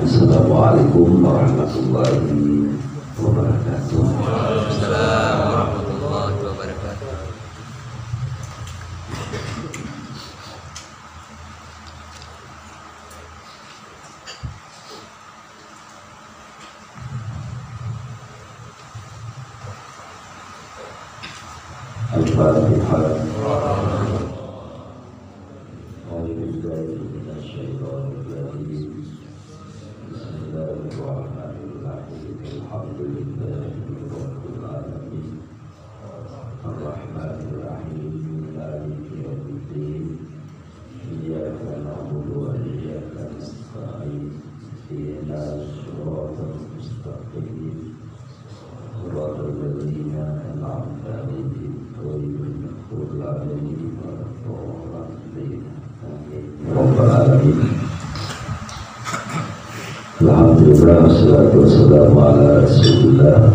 Assalamualaikum warahmatullahi wabarakatuh. Waalaikumsalam warahmatullahi wabarakatuh. Al-Fatihah. Alhamdulillah, wassalatu wassalamu ala rasulillah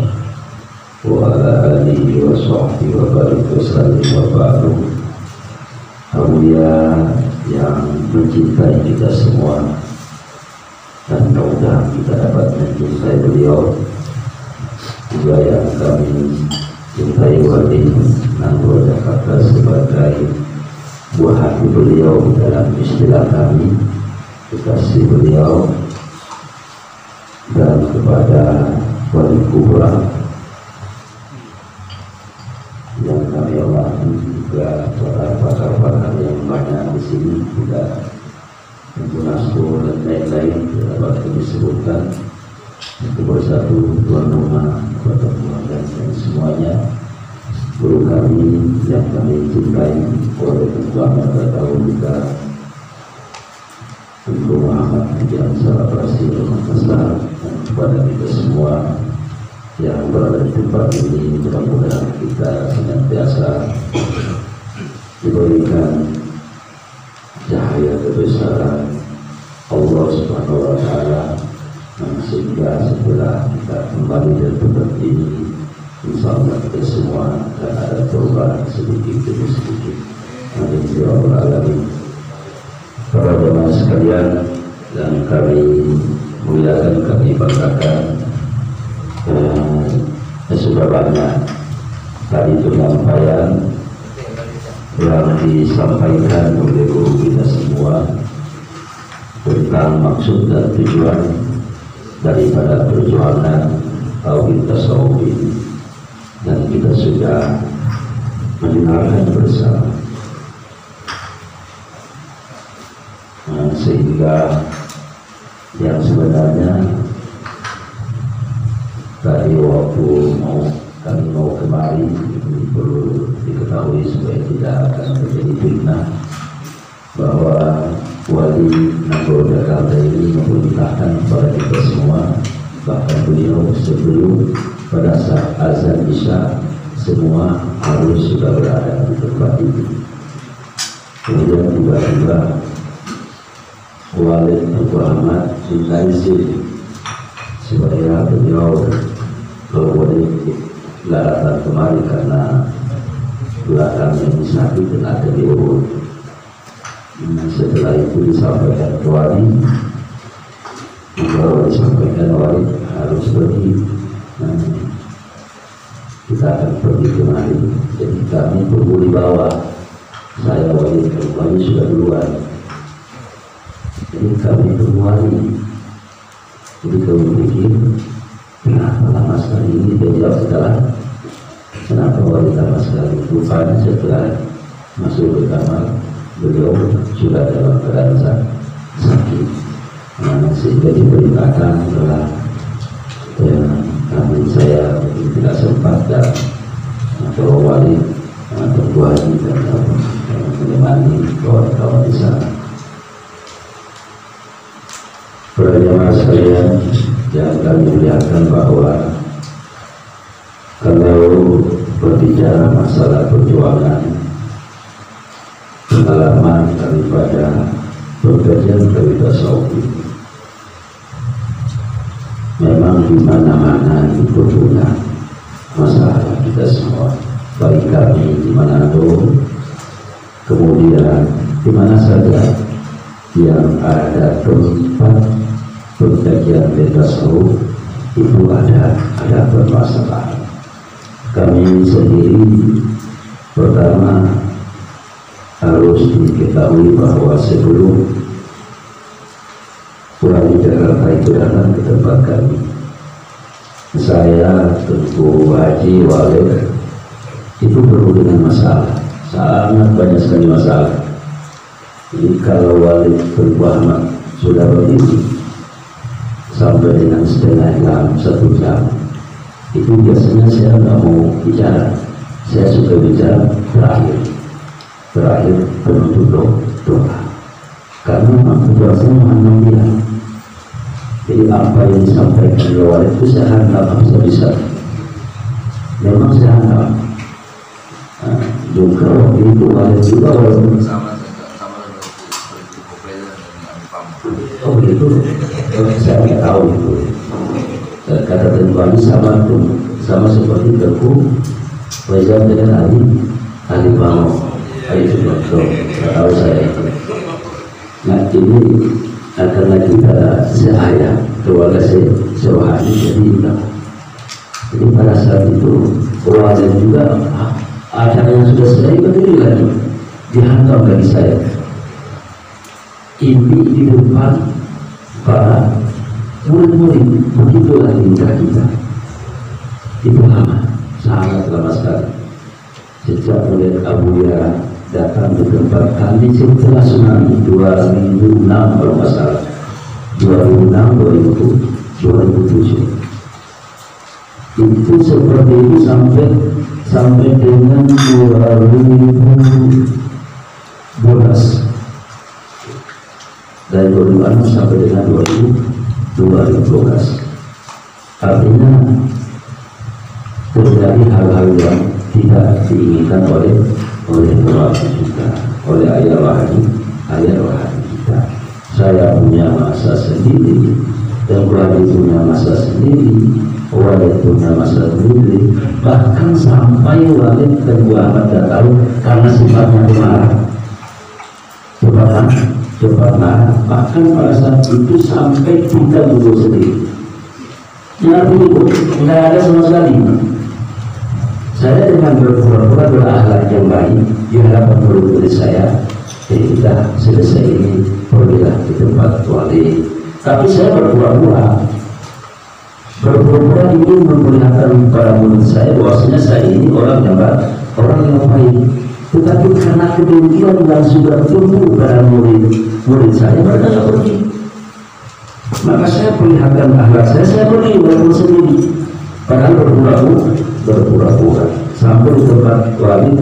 wa ala alihi wa sahbihi wa barik wasallim wa ba'du. Mulia yang mencintai kita semua, dan mudah kita dapat mencintai beliau juga yang kami cintai, wali Nangro Jakarta sebagai buah hati beliau dalam istilah kami, kekasih beliau, dan kepada wali kubra yang kami hormati juga para pakar-pakar yang banyak di sini, juga Munasluh dan lain-lain dapat disebutkan. Itu bersatu tuan rumah, pertemuan dan semuanya, guru kami yang kami cintai, oleh Tuhan pada tahun kita Tentu Muhammad yang salah berhasil Makassar, dan kepada kita semua yang berada di tempat ini, mudah-mudahan kita senantiasa diberikan cahaya kebesaran Allah Subhanahu wa Ta'ala, sehingga setelah kita kembali dari tempat ini, insya Allah kita semua akan ada perubahan sedikit demi sedikit. Amin ya rabbal alamin. Para jemaah sekalian yang kami muliakan, kami banggakan, sudah banyak tadi penyampaian yang disampaikan oleh guru kita semua tentang maksud dan tujuan daripada perjuangan tauhid tasawuf ini, dan kita sudah mendengarkan bersama. Sehingga yang sebenarnya tadi waktu kami mau kemari, ini perlu diketahui supaya tidak akan terjadi fitnah, bahwa wali Nangro Jakarta ini memerintahkan kepada kita semua, bahkan beliau sebelum pada saat azan isya semua harus sudah berada di tempat ini. Kemudian tiba-tiba Walid Abu Ahmad minta izin supaya beliau boleh datang kemari karena belakang yang sakit dan ada diurut. Setelah itu disampaikan ke wali, kalau disampaikan wali harus pergi, kita akan pergi kemari. Jadi kami perlu dibawa, saya wali sudah duluan. Jadi kami berwali. Jadi kami pikir, kenapa lama sekali ini? Dia jawab setelah, kenapa wali lama sekali? Rupanya setelah masuk ke kamar, beliau sudah dalam keadaan sakit, sehingga diperintahkan setelah kami saya tidak sempat dan kalau wali berwali dan menemani kawan-kawan di sana. Para jemaah sekalian yang kami muliakan, bahwa kalau berbicara masalah perjuangan, pengalaman daripada pengkajian dari tasawuf ini, memang di mana-mana itu punya masalah kita semua, baik kami di Manado, kemudian di mana saja yang ada tempat pengajian tasawuf itu ada permasalahan. Kami sendiri pertama harus diketahui bahwa sebelum pulang di Jakarta itu datang ke tempat kami, saya tentu Haji Walid itu perlu dengan masalah, sangat banyak sekali masalah. Jadi kalau Walid Tentu Ahmad sudah berdiri sampai dengan setengah jam, 1 jam, itu biasanya saya nggak mau bicara. Saya suka bicara terakhir penutup doa, karena tugasnya memang dia. Jadi apa yang disampaikan oleh Walid itu saya hantam bisa. Memang saya hantam. Juga waktu itu Walid juga walaupun sama seperti Kopela dan Pamor. oh gitu, saya nggak tahu itu. Kata Tentuani sama seperti Teguh Faizal dengan Ali Pamor. Itu betul, nggak tahu saya itu. Nah ini karena kita seayah keluarga serohani, jadi pada saat itu Walid juga ada yang sudah selesai berdiri lagi dihantam bagi saya. Ini di depan para murid-murid, begitulah tingkah kita. Itu lama, sangat lama sekali. Sejak mulai Abu Ya datang ke tempat kami setelah tsunami 2006 kalau nggak salah, 2007 itu seperti itu sampai dengan 2012, dari 2006 sampai dengan 2012. Artinya terjadi hal-hal yang tidak diinginkan oleh keluarga kita, oleh ayah rohani kita. Saya punya masa sendiri, dan keluarga punya masa sendiri, Walid punya masa sendiri. Bahkan sampai Walid dan Muhammad tidak tahu karena sifatnya pemarah, cepat marah. Bahkan pada saat itu sampai kita dulu sendiri. Ya dulu tidak ada sama sekali. Saya dengan berpura-pura berakhlak yang baik di hadapan murid-murid saya, jadi kita selesai ini pergilah di tempat Walid. Tapi saya berpura-pura ingin memperlihatkan para murid saya bahwasanya saya ini orang yang baik. Tetapi karena kedengkian yang sudah tumbuh pada murid saya, mereka tidak pergi. Maka saya perlihatkan akhlak saya pergi walaupun sendiri. Padahal berpura-pura sampai di tempat Walid.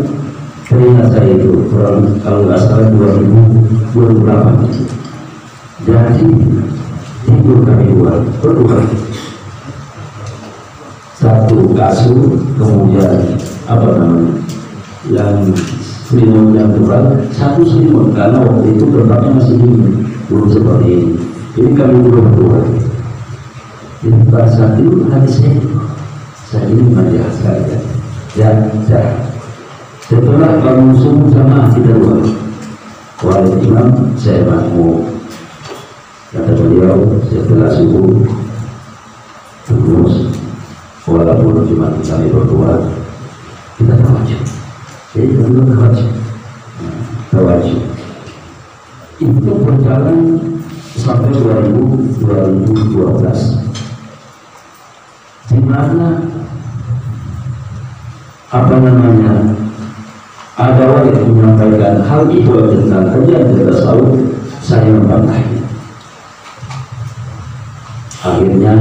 Teringat saya itu kalau nggak salah 2008. Jadi tidur kami berdua, satu kasur, kemudian yang selimut yang tebal, satu selimut, karena waktu itu tempatnya masih dingin, belum seperti ini. Jadi kami berdua. Jadi pada saat itu hati saya ini manja sekali ya. Setelah bangun subuh sama kita dua, Walid imam, saya makmum. Kata beliau setelah subuh terus, walaupun cuma kami berdua, kita tawajud. Jadi berdua tawajud. Itu berjalan sampai 2012, di mana ada Walid yang menyampaikan hal itu tentang kajian tasawuf, saya membantahnya. Akhirnya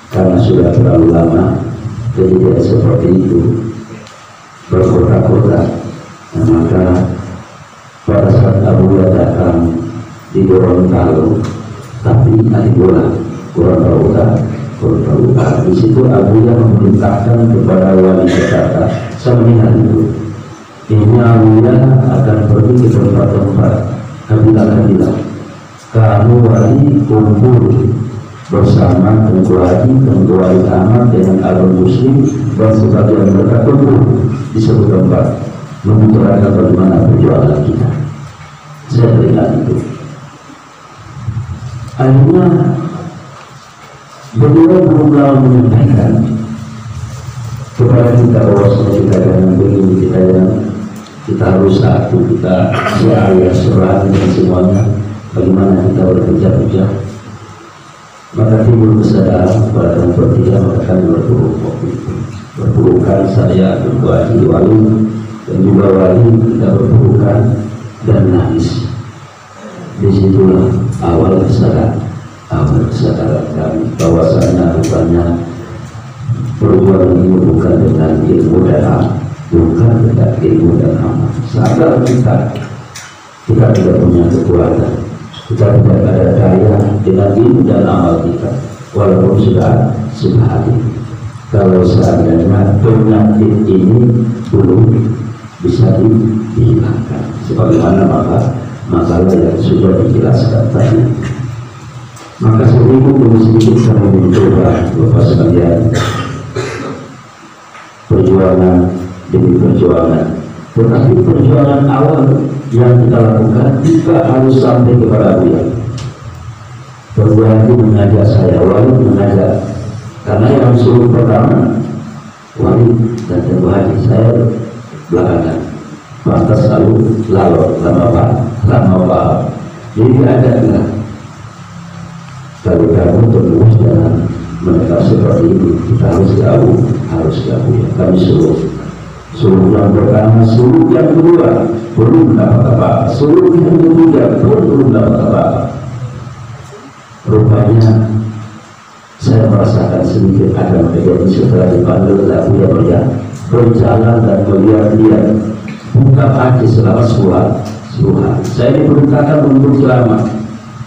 karena sudah terlalu lama, jadi tidak seperti itu berkota-kota. Maka pada saat Abu Ya datang di Gorontalo, tapi di Gorontalo, di situ Abu Ya memerintahkan kepada wali Jakarta seminar itu, ini Abu Ya akan pergi ke tempat-tempat kabilah-kabilah. Kamu wali kumpul bersama Tengku Haji, Tengku Walid Ahmad dengan Alun Muslim dan sebagian mereka kumpul di satu tempat membicarakan bagaimana perjuangan kita. Saya teringat itu. Akhirnya beliau berulang menyampaikan kepada kita bahwasanya kita jangan begini, kita harus satu, kita seaya serang dan semuanya. Bagaimana kita bekerja-kerja? Maka timbul kesadaran pada tahun bertiga, maka kami berpelukan saya berdua di wali dan juga wali, kita berpelukan dan nangis. Disitulah awal kesadaran kami bahwasanya rupanya perjuangan ini bukan dengan ilmu dan bukan dengan ilmu dan amal. Sadar kita tidak punya kekuatan, kita tidak ada daya dengan ilmu dan amal kita, walaupun sudah ada. Kalau seandainya penyakit ini belum bisa dihilangkan, sebagaimana makalah yang sudah dijelaskan tadi. Maka sedikit demi sedikit kami mencoba Bapak sekalian, perjuangan demi perjuangan. Tetapi perjuangan awal yang kita lakukan juga harus sampai kepada Buya. Perjuangan itu mengajak saya, wali mengajak, karena yang suruh pertama wali dan Teguh Haji, saya belakangan. Pantas lalu lama. Jadi ada enggak? Kalau kamu terus dalam menegak seperti ini, kita harus jauh ya. Kami suruh yang pertama, suruh yang kedua belum dapat apa-apa, suruh yang ketiga belum dapat apa-apa. Rupanya saya merasakan sedikit ada terjadi setelah dipanggil lagu yang berjalan dan melihat buka hati selama 10 hari. Saya diperintahkan untuk ceramah,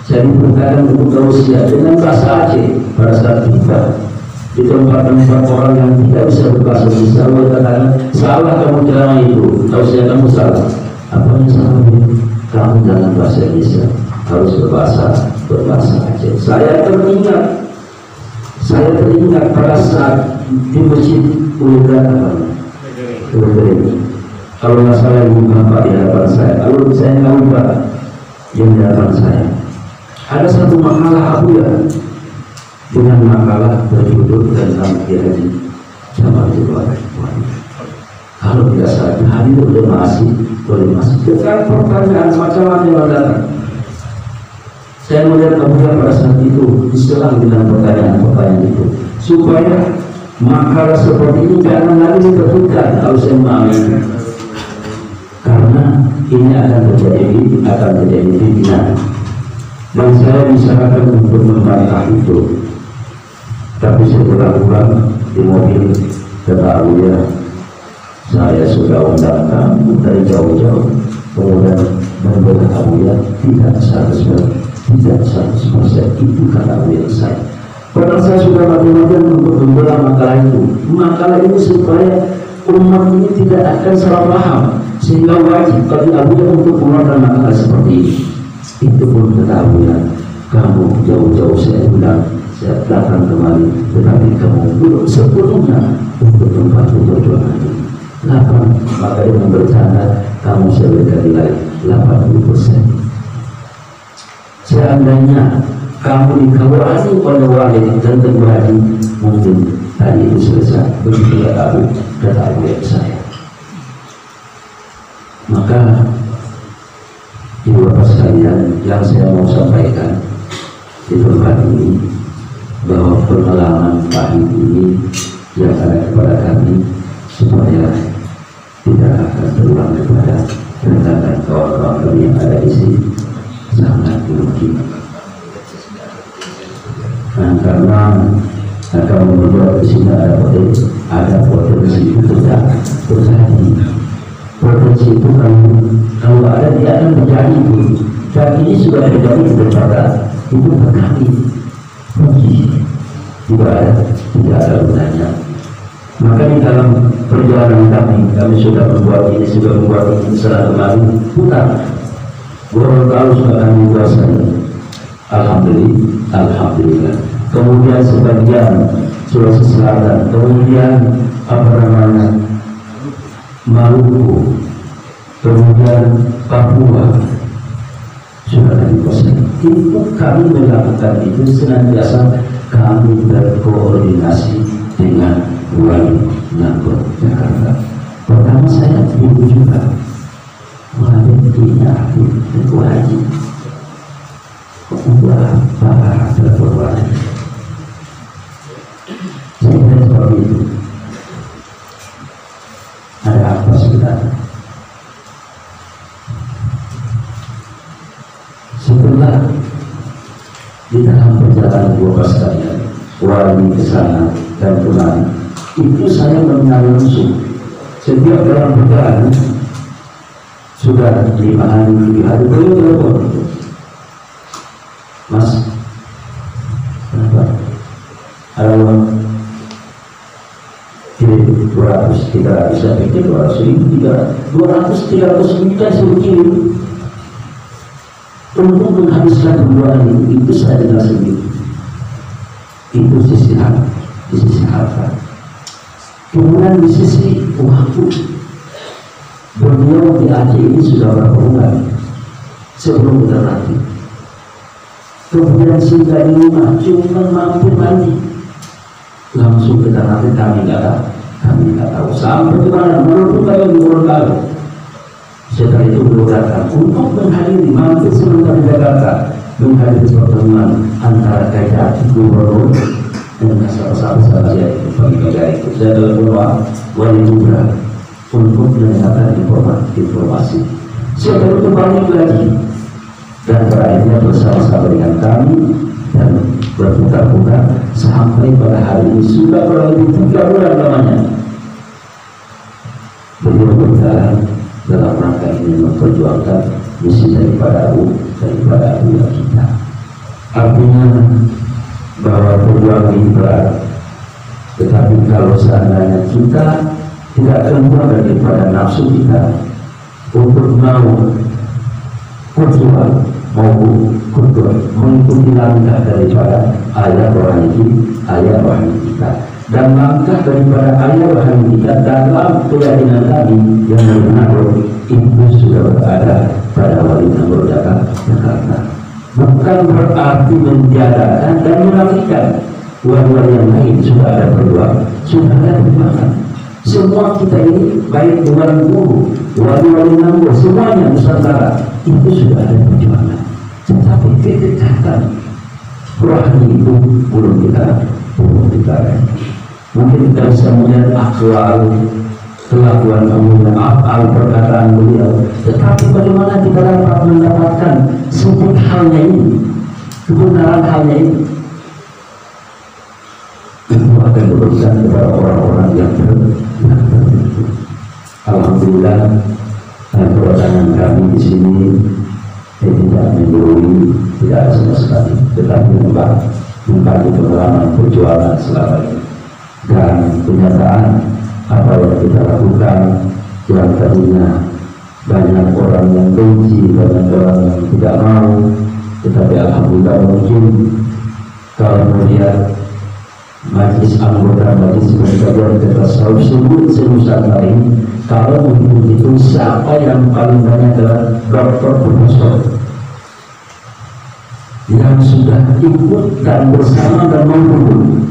saya diperintahkan untuk tausiah dengan bahasa Aceh. Pada saat tiba di tempat-tempat orang yang tidak bisa berbahasa Indonesia, Allah katakan, salah kamu ceramah itu, tausiah kamu salah. Apa yang salah? Kamu dalam bahasa Indonesia harus berbahasa Aceh. Saya teringat pada saat di masjid kalau nggak salah ibu bapak di hadapan saya, kalau saya nggak lupa yang di hadapan saya ada satu makalah Abu ya, dengan makalah berjudul tentang Kiai Haji Jamal Jubari. Kalau tidak salah hari itu boleh masih dengan pertanyaan macam-macam yang datang. Saya melihat Abu ya pada saat itu diselang dengan pertanyaan itu, supaya makalah seperti ini jangan lagi diteruskan kalau saya memahami. Karena ini akan terjadi fitnah, dan saya disarankan untuk membantah itu. Tapi setelah pulang di mobil kata Abuya, saya sudah undang kamu dari jauh-jauh, kemudian membela Abuya tidak 100% itu kata Abuya saya. Padahal saya sudah mati-matian untuk membela makalah itu supaya umat ini tidak akan salah paham, sehingga wajib bagi Abuya untuk mengeluarkan makalah seperti ini. Itu pun kata Abuya, kamu jauh-jauh saya undang, saya datang kemari, tetapi kamu belum sepenuhnya untuk tempat perjuangan ini. 8, maka yang bercanda kamu saya berikan nilai 80%. Seandainya kamu dikawasi oleh wali dan Teguh Haji, mungkin tadi itu selesai. Begitu kata Abuya saya. Maka ibu bapak sekalian, yang saya mau sampaikan di tempat ini, bahwa pengalaman pahit ini yang ada kepada kami supaya tidak akan terulang kepada rekan-rekan kawan-kawan kami yang ada di sini sangat dirugikan. Karena akan membuat di sini ada potensi terjadi. Potensi itu kalau ada dia akan terjadi itu, dan ini sudah terjadi di tempat itu berkali. Tidak ada gunanya. Maka di dalam perjalanan kami sudah membuat ini setelah kemarin putar. Gorontalo sudah kami kuasai. Alhamdulillah. Kemudian sebagian Sulawesi Selatan, kemudian Maluku, kemudian Papua, sudah dikuasai. Itu kami melakukan itu senantiasa kami berkoordinasi dengan Wali Nanggur Jakarta. Pertama saya ibu juga Wali tidak itu haji. Kedua para berwali. Saya kira seperti itu. Ada apa sebenarnya? Setelah di dalam perjalanan 12 kalian wali ke sana dan kemari, itu saya mengenal langsung setiap dalam perjalanan sudah 5 hari 7 hari beliau telepon, Mas kenapa ada uang kirim 200, 300, saya pikir 200.000, 200, 300 juta suruh kirim untuk menghabiskan penjualan itu saya dengar sendiri. Itu sisi harta. Kemudian di sisi waktu, beliau di Aceh ini sudah berapa bulan sebelum berlatih. Kemudian singgah di rumah cuma mampu mandi, langsung ke Ternate. Kami nggak tahu sampai di mana, walaupun kami di Gorontalo. Setelah itu beliau datang untuk menghadiri, mampir sebentar di Jakarta, menghadiri pertemuan antara Kajati Gubernur dan sahabat-sahabat saya itu pagi-pagi itu. Saya telepon Wali Nubra untuk mendengarkan informasi. Setelah itu balik lagi dan terakhirnya bersama-sama dengan kami dan berputar-putar sampai pada hari ini sudah kurang lebih 3 bulan lamanya. Beliau berjalan dalam rangka ini memperjuangkan misi daripada Abu kita. Artinya bahwa perjuangan ini berat, tetapi kalau seandainya kita tidak keluar daripada nafsu kita untuk mau berjuang maupun mengikuti langkah daripada ayah wahyu kita dan langkah daripada ayah wahyu kita dalam keyakinan tadi yang benar itu sudah berada pada Wali Nanggur Jakarta. Bukan berarti menjadikan dan menafikan wali-wali yang lain sudah ada perjuangan. Semua kita ini baik dengan guru, wali-wali Nanggur, semuanya Nusantara itu sudah ada perjuangan. Tetapi kedekatan rohani itu belum kita mungkin kita bisa melihat akhlak, kelakuan umumnya, akal perkataan beliau, tetapi bagaimana kita dapat mendapatkan sebut halnya ini, kebenaran halnya ini, itu akan berurusan kepada orang-orang yang tertentu. Alhamdulillah, kedatangan kami di sini tidak menjauhi, tidak ada sama sekali, tetapi membagi pengalaman perjuangan selama ini dan kenyataan apa yang kita lakukan yang tadinya banyak orang yang benci, banyak orang yang tidak mau, tetapi alhamdulillah mungkin kalau melihat majlis anggota majlis pengkajian tasawuf Nusantara ini, kalau mungkin itu siapa yang paling banyak adalah dokter profesor yang sudah ikut dan bersama dan mendukung.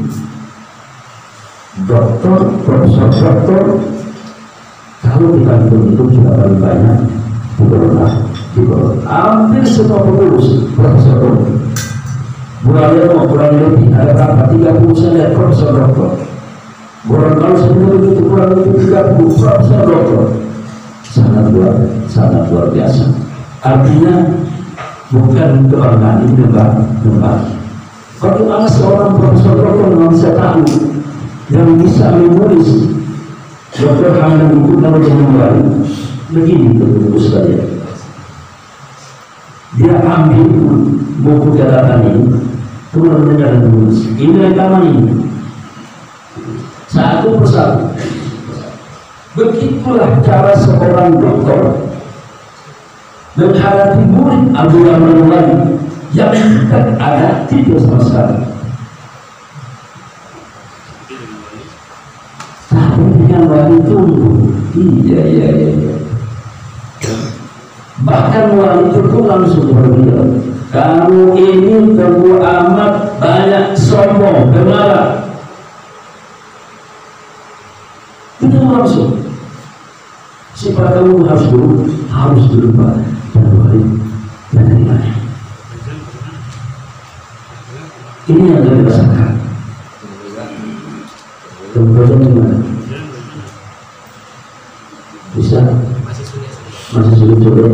Dokter, profesor, kalau kita hitung itu sudah paling banyak di Gorontalo. Hampir semua pengurus profesor. Bulannya mau kurang lebih ada berapa? 30% profesor dokter. Gorontalo sendiri itu kurang lebih 30 profesor dokter. Sangat luar biasa. Artinya bukan kebanggaan ini lembah. Bagaimana seorang profesor dokter yang bisa tahu, yang bisa menulis dokter Hamdan itu kalau dia memulai begini teman-teman sekalian, dia ambil buku catatan ini kemudian dia menulis ini rekaman ini satu persatu. Begitulah cara seorang dokter menghadapi murid Abu Yaman yang tidak ada tidak sama sekali. Tapi dengan wali tunggu, iya. Bahkan wali itu langsung berbilang, kamu ini terlalu amat banyak sombong, bermalah. Itu langsung. Sifat kamu harus berubah dan wali dan lain-lain. Ini yang kita rasakan. Kemudian gimana? Bisa? Masih sulit coba.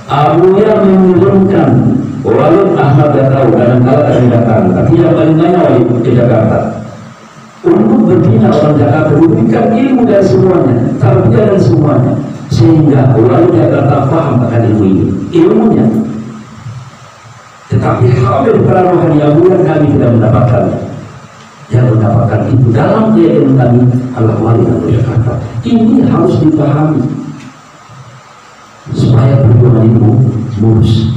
Abu yang menurunkan walau Ahmad tidak tahu kadang-kala kami datang, tapi yang paling banyak wali ke Jakarta untuk berbina orang Jakarta, memberikan ilmu dari semuanya, tarbiyah dan semuanya, sehingga wali Jakarta paham akan ilmu ini, ilmunya. Tetapi hampir para rohani yang kami tidak mendapatkannya. Yang mendapatkan itu dalam keyakinan kami adalah wali dari Jakarta. Ini harus dipahami supaya perjuangan itu mulus.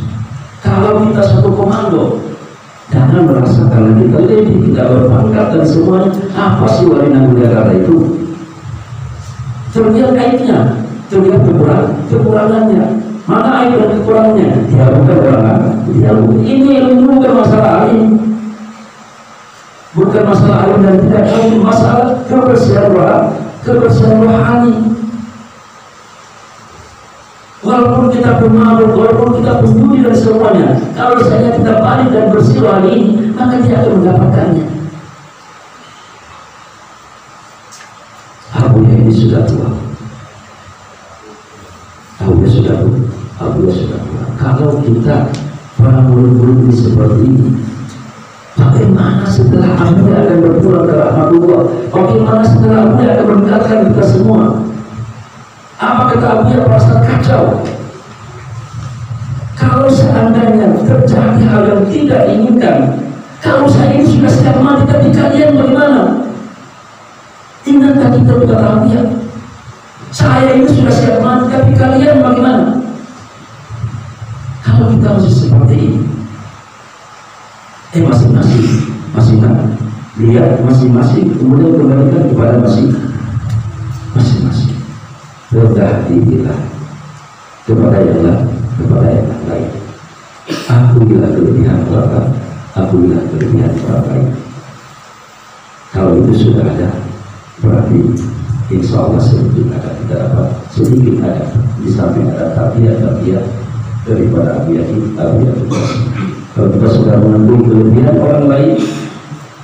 Kalau kita satu komando, jangan merasa kalau kita lebih, kita berpangkat dan semuanya. Apa sih wali dari Jakarta itu? Terlihat aibnya, terlihat kekurangannya. Mana aib dan kekurangannya? Dia bukan orang, dia bukan. Ini bukan masalah aib, bukan masalah aib dan tidak tahu, masalah kebersihan rohani. Walaupun kita pemalu, walaupun kita peduli dan semuanya, kalau saya kita balik dan bersih rohani ini, maka dia akan mendapatkannya. Abu ini sudah tua. Abu sudah tua. Kalau kita para murid-murid seperti ini, bagaimana setelah Abu akan berpulang ke rahmatullah? Bagaimana setelah Abu akan mendekatkan kita semua? Apa kata Abu yang merasa kacau? Kalau seandainya terjadi hal yang tidak diinginkan, kalau saya ini sudah siap mati, tapi kalian bagaimana? Ingatkah kita berkata Abu ya? Saya ini sudah siap mati, tapi kalian bagaimana? Kalau kita masih seperti ini, masing-masing lihat masing-masing, kemudian kembalikan kepada masing-masing. Berhati kita kepada yang lain. Akuilah kelebihan orang, akuilah kelebihan orang lain. Kalau itu sudah ada, berarti insya Allah sedikit akan kita dapat, sedikit ada di samping ada tabiat daripada tabiat kita. Kalau kita sudah mengakui kelebihan orang lain,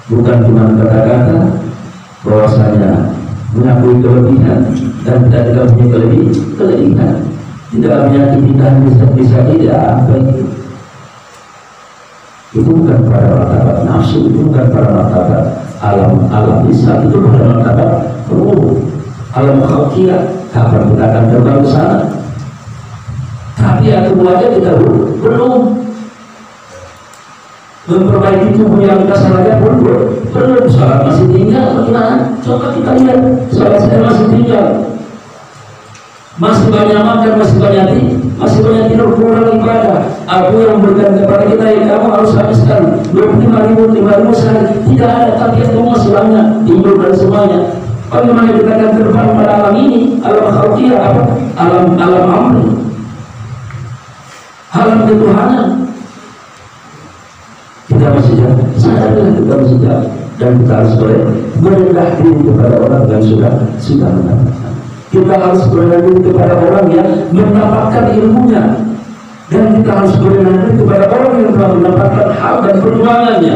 bukan cuma kata-kata bahwasanya mengakui kelebihan dan tidak punya kelebihan, tidak menyakiti dan bisa tidak apa itu bukan pada martabat nafsu, itu bukan pada martabat alam lisan, itu pada martabat ruh, alam khalqiyah. Kapan kita akan terbang ke sana? Tapi aku aja kita belum memperbaiki tubuh yang kita salahkan belum. Salat masih tinggal, bagaimana? Coba kita lihat, salat saya masih tinggal, masih banyak makan, masih banyak tidur, kurang ibadah. Aku yang memberikan kepada kita, yang kamu harus habiskan 25.000 sehari, tidak ada, tapi itu masih banyak tidur dan semuanya. Bagaimana kita akan terbang pada alam ini, alam khalqiyah, alam amri, alam ketuhanan? Kita masih jauh, sadarlah kita masih jauh, dan kita harus merendah diri kepada orang yang sudah mendapatkan. Kita harus merendah diri kepada orang yang mendapatkan ilmunya, dan kita harus merendah diri kepada orang yang telah mendapatkan hak dan perjuangannya.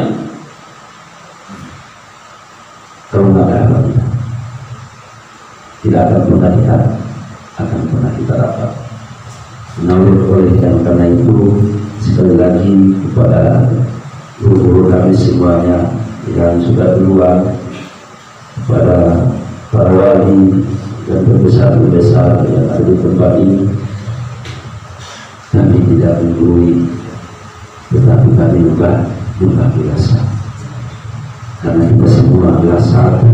Kalau tidak ada tidak akan pernah kita dapat. Oleh karena itu, sekali lagi kepada guru-guru kami semuanya yang sudah duluan, kepada para wali dan pembesar-pembesar yang ada di tempat ini, kami tidak menggurui, tetapi kami juga biasa, karena kita semua adalah satu.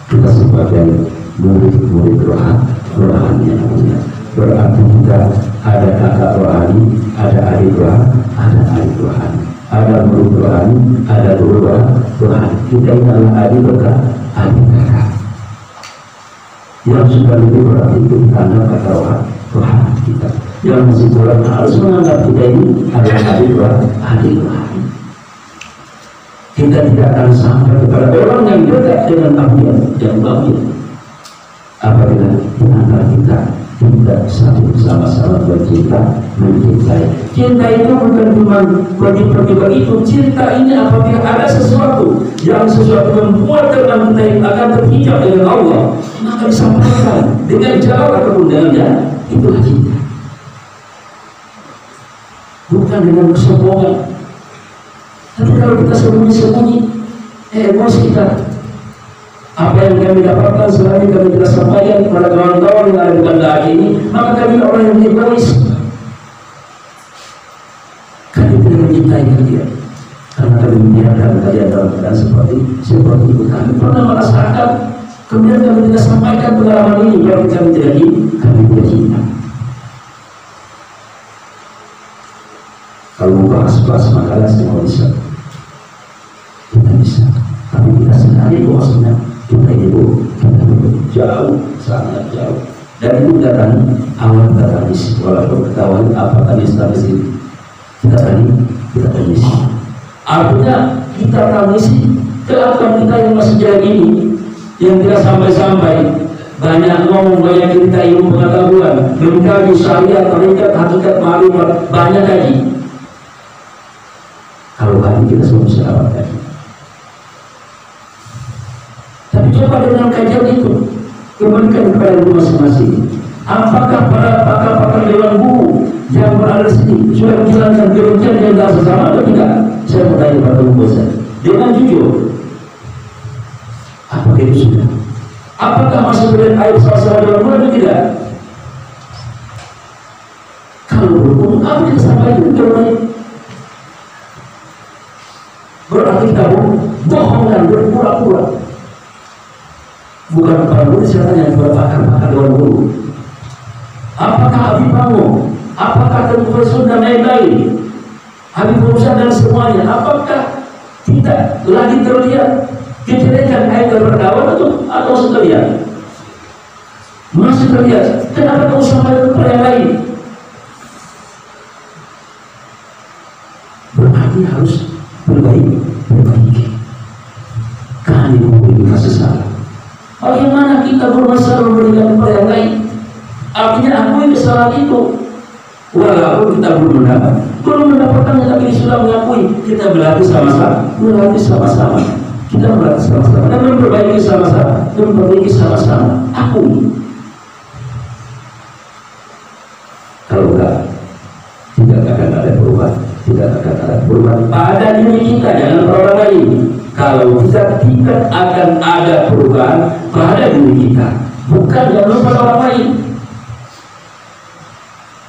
Kita sebagai murid rohani yang punya, berarti kita ada kakak rohani, ada adik rohani, ada murid rohani, ada guru rohani. Kita ini adalah adik kakak yang sudah lebih berarti itu karena kata Tuhan kita. Dalam kesimpulan harus menganggap kita ini adalah adik Tuhan. Kita tidak akan sampai kepada orang yang dekat dengan Tuhan yang bahagia apabila di antara kita tidak satu sama-sama bercinta mencintai. Cinta itu bukan cuma bagi itu. Cinta ini apabila ada sesuatu yang membuat kita akan terhijab dengan Allah, maka disampaikan dengan jalan ataupun dengan itulah cinta. Bukan dengan kesombongan. Tapi kalau kita sembunyi-sembunyi, emosi kita, apa yang kami dapatkan selama ini kami tidak sampaikan kepada kawan-kawan yang ada di bandar ini, maka kami orang yang egois. Kami tidak mencintai dia, karena kami membiarkan kalian dalam keadaan seperti itu. Kami pernah merasakan, kemudian kami tidak sampaikan pengalaman ini, berarti kami tidak cinta. Kalau mau bahas makalah semua bisa, kita bisa, tapi kita sengaja bahwasanya kita itu jauh, sangat jauh. Dan itu datang awal tangis, walaupun ketahuan apa tangis itu kita tangisi. Artinya kita tangisi kelakuan kita yang masih jelek ini, yang tidak sampai-sampai. Banyak ngomong, banyak cerita ilmu pengetahuan, mengkaji syariat, tarikat, hakikat, ma'rifat, banyak lagi. Kalau kami kita semua bisa dapatkan. Tapi coba dengan kajian itu kembalikan kepada diri masing-masing. Apakah para pakar-pakar dewan guru yang berada di sini sudah menjalankan kebencian yang tak sesama atau tidak? Saya bertanya pada saya dengan jujur, apakah itu sudah? Apakah masih berikan air sama-sama dewan guru atau tidak? Kalau belum, apa yang disampaikan kepada berarti kamu bohong dan berpura-pura. Bukan para guru, saya tanya kepada pakar-pakar dewan guru. Apakah Habib Bangun, apakah Profesor dan lain-lain, Habib Musa dan semuanya, apakah tidak lagi terlihat kejelekan ayat berdakwah atau sekalian? Masih terlihat. Kenapa kamu sampaikan kepada yang lain? Berarti harus perbaiki. Kami memiliki kasih salah. Bagaimana kita bermasalah memberikan kepada yang lain? Artinya akui kesalahan itu. Walaupun kita belum mendapatkannya, tapi sudah mengakui. Kita berlatih sama-sama. Kita berlatih sama-sama dan memperbaiki sama-sama. Akui. Kalau tidak akan ada perubahan pada diri kita, jangan orang lain. Kalau kita tidak akan ada perubahan pada diri kita, bukan jangan pada orang lain,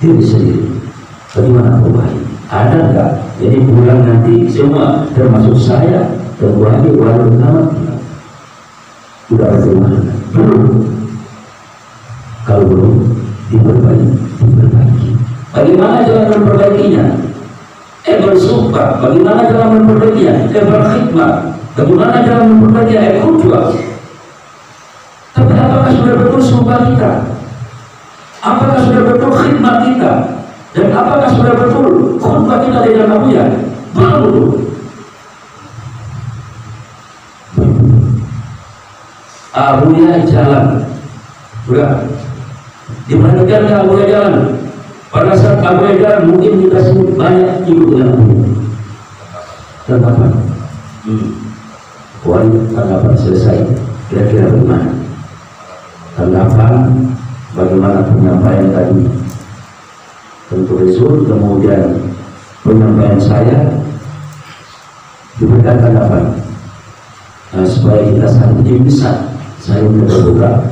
diri sendiri. Bagaimana perubahan? Ada enggak? Jadi pulang nanti semua termasuk saya terwajib walau nama sudah ada perubahan? Belum. Kalau belum, diperbaiki. Bagaimana cara memperbaikinya? Bersumpah. Bagaimana cara memperbaikinya? Berkhidmat. Bagaimana cara memperbaikinya? Khutbah. Tapi apakah sudah betul sumpah kita? Apakah sudah betul khidmat kita? Dan apakah sudah betul khutbah kita di dalam Abuya? Belum. Abuya jalan. Sudah. Dibandingkan Abuya jalan. Pada saat Abuya jalan mungkin kita sebut banyak ibu dengan Abuya. Tanggapan. Tanggapan selesai. Kira-kira bagaimana? Tanggapan bagaimana penyampaian tadi? Tentu Rasul, kemudian penyampaian saya diberikan tanggapan. Nah, supaya kita satu tim besar, saya berdoa.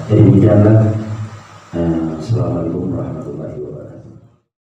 Jadi demikianlah